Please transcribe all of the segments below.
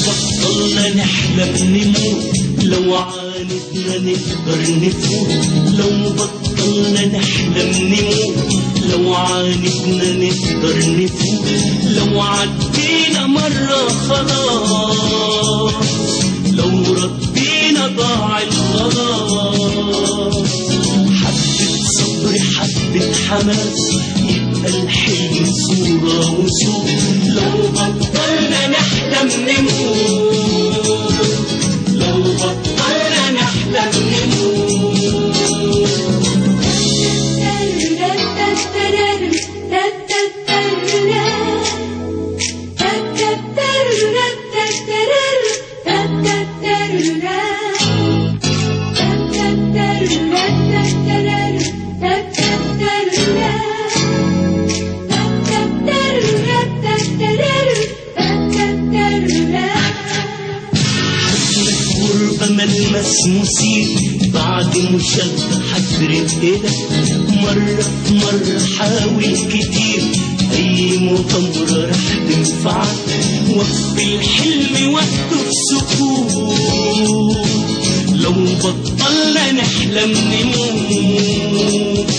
بطلنا نحلم نموت، لو عاندنا نقدر نفوت. لو بطلنا نحلم نموت، لو عاندنا نقدر نفوت. لو عدينا مرة خلاص، لو ردينا ضاع الخلاص. حبة صبر حبة حماس، يبقى الحلم صورة وصوت. لو بطلنا نحلم نموت، لو بطلنا نحلم نموت. ملمس مثير بعد مشابهة رقدة. مرة في مرة حاول كتير، أي مغامرة رح تنفعك. وقف الحلم وقته في سكوت، لو بطلنا نحلم نموت.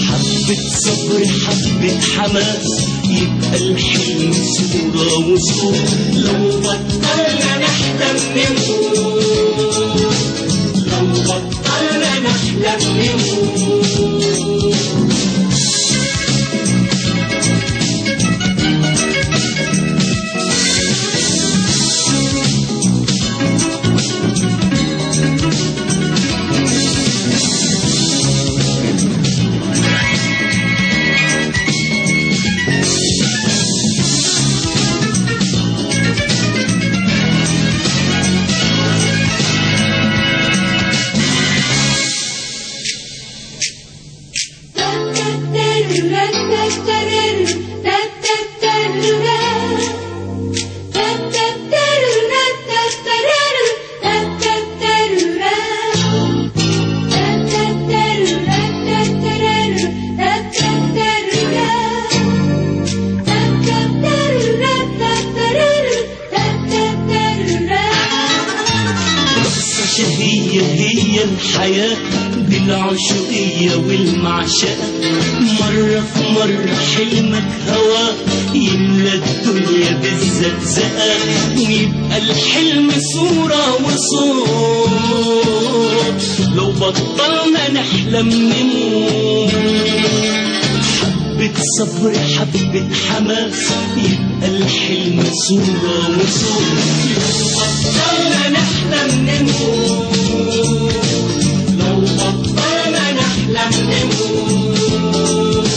حبة صبر حبة حماس، يبقى الحلم صورة وصوت. لو بطلنا نحلم نموت، لو بطلنا نحلم نموت. هي الحياة دي العشقية والمعشقة. مرة في مرة حلمك هوا يملى الدنيا بالزقزقة، ويبقى الحلم صورة وصوت. لو بطلنا نحلم نموت. حبة صبر حبة حماس، يبقى الحلم صورة وصوت. لو بطلنا نحلم نموت، لو بطلنا نحلم نموت.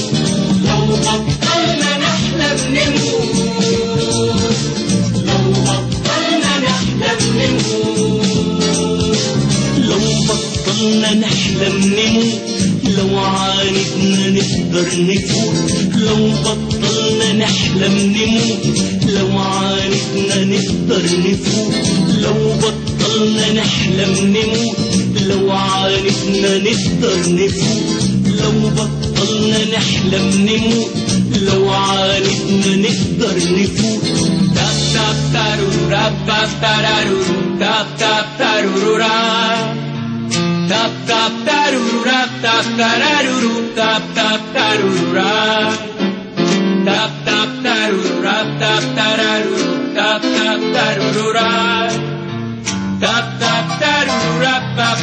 لو بطلنا نحلم نموت، لو بطلنا نحلم نموت. لو بطلنا نحلم نموت، لو عاندنا نقدر نفوت. لو بطلنا نحلم نموت، لو عاندنا نقدر نفوت. لو بطلنا نحلم نموت، لو عاندنا نقدر نفوت. لو بطلنا نحلم نموت، لو عاندنا نقدر نفوت. تاب تاب تارورو راب تاب تارارورو تاب تاب تارورو راب tap tap taruru rap tap tararuru tap tap taruru rap tap tap taruru rap tap tararuru tap tap taruru rap tap tap taruru rap tap